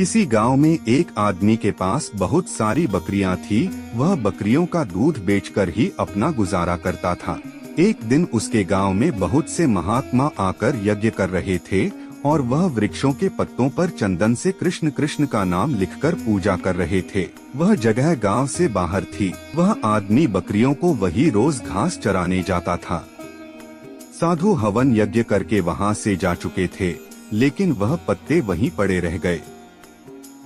किसी गांव में एक आदमी के पास बहुत सारी बकरियां थी। वह बकरियों का दूध बेचकर ही अपना गुजारा करता था। एक दिन उसके गांव में बहुत से महात्मा आकर यज्ञ कर रहे थे और वह वृक्षों के पत्तों पर चंदन से कृष्ण कृष्ण का नाम लिखकर पूजा कर रहे थे। वह जगह गांव से बाहर थी। वह आदमी बकरियों को वही रोज घास चराने जाता था। साधु हवन यज्ञ करके वहां से जा चुके थे, लेकिन वह पत्ते वहीं पड़े रह गए।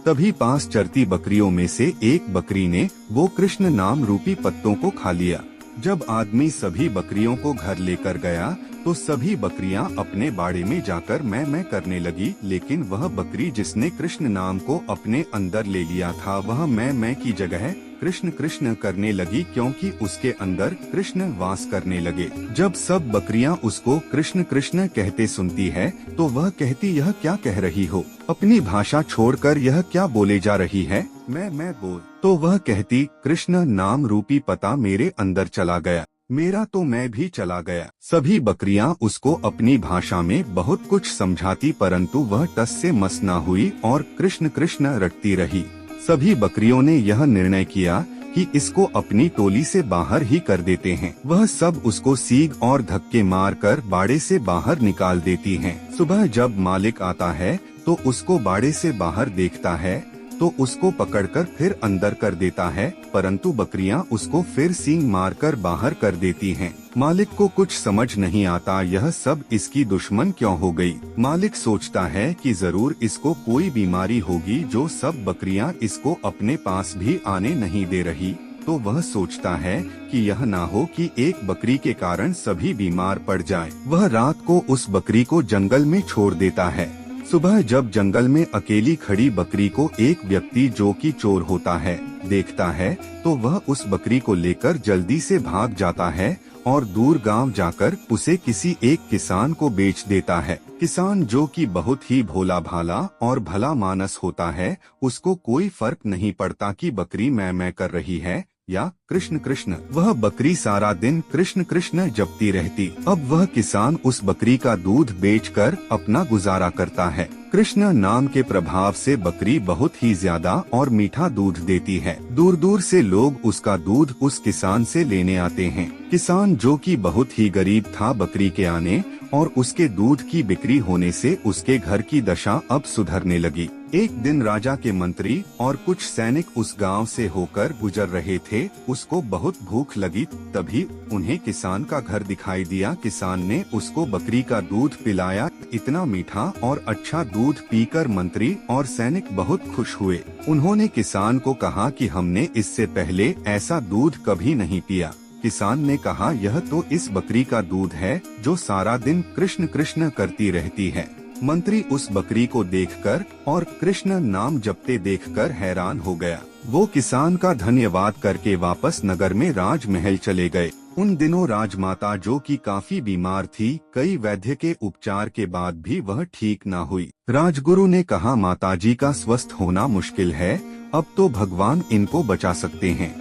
तभी पास चरती बकरियों में से एक बकरी ने वो कृष्ण नाम रूपी पत्तों को खा लिया। जब आदमी सभी बकरियों को घर लेकर गया तो सभी बकरियां अपने बाड़े में जाकर मैं करने लगी, लेकिन वह बकरी जिसने कृष्ण नाम को अपने अंदर ले लिया था वह मैं की जगह कृष्ण कृष्ण करने लगी, क्योंकि उसके अंदर कृष्ण वास करने लगे। जब सब बकरियां उसको कृष्ण कृष्ण कहते सुनती है तो वह कहती, यह क्या कह रही हो? अपनी भाषा छोड़कर यह क्या बोले जा रही है? मैं बोल। तो वह कहती, कृष्ण नाम रूपी पता मेरे अंदर चला गया, मेरा तो मैं भी चला गया। सभी बकरियां उसको अपनी भाषा में बहुत कुछ समझाती, परंतु वह टस से मस न हुई और कृष्ण कृष्ण रटती रही। सभी बकरियों ने यह निर्णय किया कि इसको अपनी टोली से बाहर ही कर देते हैं। वह सब उसको सीग और धक्के मारकर बाड़े से बाहर निकाल देती हैं। सुबह जब मालिक आता है तो उसको बाड़े से बाहर देखता है तो उसको पकड़कर फिर अंदर कर देता है, परंतु बकरियां उसको फिर सींग मारकर बाहर कर देती हैं। मालिक को कुछ समझ नहीं आता यह सब इसकी दुश्मन क्यों हो गई। मालिक सोचता है कि जरूर इसको कोई बीमारी होगी जो सब बकरियां इसको अपने पास भी आने नहीं दे रही। तो वह सोचता है कि यह ना हो कि एक बकरी के कारण सभी बीमार पड़ जाए। वह रात को उस बकरी को जंगल में छोड़ देता है। सुबह जब जंगल में अकेली खड़ी बकरी को एक व्यक्ति जो कि चोर होता है देखता है तो वह उस बकरी को लेकर जल्दी से भाग जाता है और दूर गांव जाकर उसे किसी एक किसान को बेच देता है। किसान जो कि बहुत ही भोला भाला और भला मानस होता है, उसको कोई फर्क नहीं पड़ता कि बकरी मैं कर रही है या कृष्ण कृष्ण। वह बकरी सारा दिन कृष्ण कृष्ण जपती रहती। अब वह किसान उस बकरी का दूध बेचकर अपना गुजारा करता है। कृष्ण नाम के प्रभाव से बकरी बहुत ही ज्यादा और मीठा दूध देती है। दूर दूर से लोग उसका दूध उस किसान से लेने आते हैं। किसान जो कि बहुत ही गरीब था, बकरी के आने और उसके दूध की बिक्री होने से उसके घर की दशा अब सुधरने लगी। एक दिन राजा के मंत्री और कुछ सैनिक उस गांव से होकर गुजर रहे थे। उसको बहुत भूख लगी, तभी उन्हें किसान का घर दिखाई दिया। किसान ने उसको बकरी का दूध पिलाया। इतना मीठा और अच्छा दूध पीकर मंत्री और सैनिक बहुत खुश हुए। उन्होंने किसान को कहा कि हमने इससे पहले ऐसा दूध कभी नहीं पिया। किसान ने कहा, यह तो इस बकरी का दूध है जो सारा दिन कृष्ण कृष्ण करती रहती है। मंत्री उस बकरी को देखकर और कृष्ण नाम जपते देखकर हैरान हो गया। वो किसान का धन्यवाद करके वापस नगर में राजमहल चले गए। उन दिनों राजमाता जो कि काफी बीमार थी, कई वैद्य के उपचार के बाद भी वह ठीक न हुई। राजगुरु ने कहा, माताजी का स्वस्थ होना मुश्किल है, अब तो भगवान इनको बचा सकते हैं।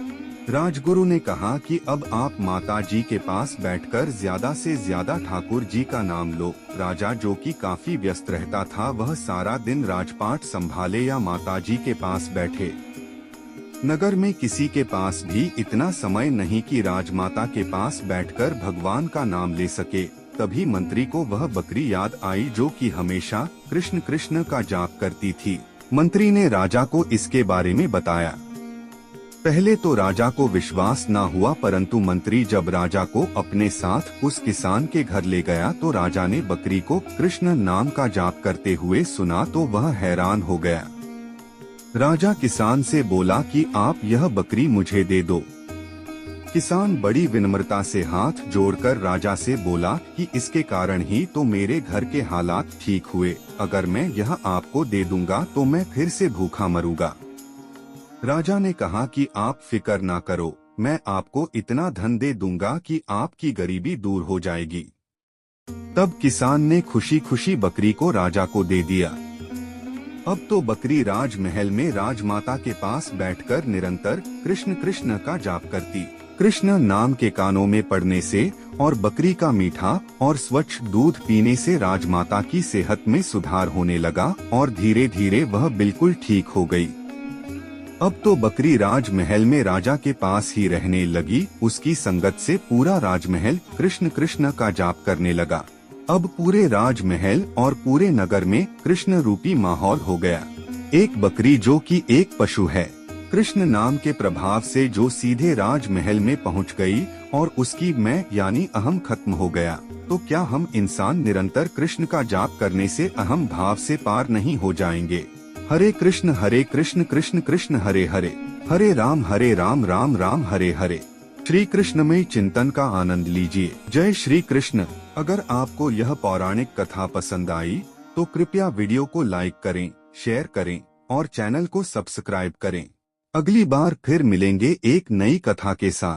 राजगुरु ने कहा कि अब आप माता जी के पास बैठकर ज्यादा से ज्यादा ठाकुर जी का नाम लो। राजा जो कि काफी व्यस्त रहता था, वह सारा दिन राजपाट संभाले या माता जी के पास बैठे। नगर में किसी के पास भी इतना समय नहीं कि राजमाता के पास बैठकर भगवान का नाम ले सके। तभी मंत्री को वह बकरी याद आई जो कि हमेशा कृष्ण कृष्ण का जाप करती थी। मंत्री ने राजा को इसके बारे में बताया। पहले तो राजा को विश्वास न हुआ, परंतु मंत्री जब राजा को अपने साथ उस किसान के घर ले गया तो राजा ने बकरी को कृष्ण नाम का जाप करते हुए सुना तो वह हैरान हो गया। राजा किसान से बोला कि आप यह बकरी मुझे दे दो। किसान बड़ी विनम्रता से हाथ जोड़कर राजा से बोला कि इसके कारण ही तो मेरे घर के हालात ठीक हुए। अगर मैं यह आपको दे दूंगा तो मैं फिर से भूखा मरूंगा। राजा ने कहा कि आप फिक्र ना करो, मैं आपको इतना धन दे दूंगा कि आपकी गरीबी दूर हो जाएगी। तब किसान ने खुशी खुशी बकरी को राजा को दे दिया। अब तो बकरी राजमहल में राजमाता के पास बैठकर निरंतर कृष्ण कृष्ण का जाप करती। कृष्ण नाम के कानों में पड़ने से और बकरी का मीठा और स्वच्छ दूध पीने से राजमाता की सेहत में सुधार होने लगा और धीरे धीरे वह बिल्कुल ठीक हो गई। अब तो बकरी राजमहल में राजा के पास ही रहने लगी। उसकी संगत से पूरा राजमहल कृष्ण कृष्ण का जाप करने लगा। अब पूरे राजमहल और पूरे नगर में कृष्ण रूपी माहौल हो गया। एक बकरी जो कि एक पशु है, कृष्ण नाम के प्रभाव से जो सीधे राजमहल में पहुंच गई और उसकी मैं यानी अहम खत्म हो गया। तो क्या हम इंसान निरंतर कृष्ण का जाप करने से अहम भाव से पार नहीं हो जाएंगे? हरे कृष्ण कृष्ण कृष्ण हरे हरे, हरे राम राम राम हरे हरे। श्री कृष्णमय चिंतन का आनंद लीजिए। जय श्री कृष्ण। अगर आपको यह पौराणिक कथा पसंद आई तो कृपया वीडियो को लाइक करें, शेयर करें और चैनल को सब्सक्राइब करें। अगली बार फिर मिलेंगे एक नई कथा के साथ।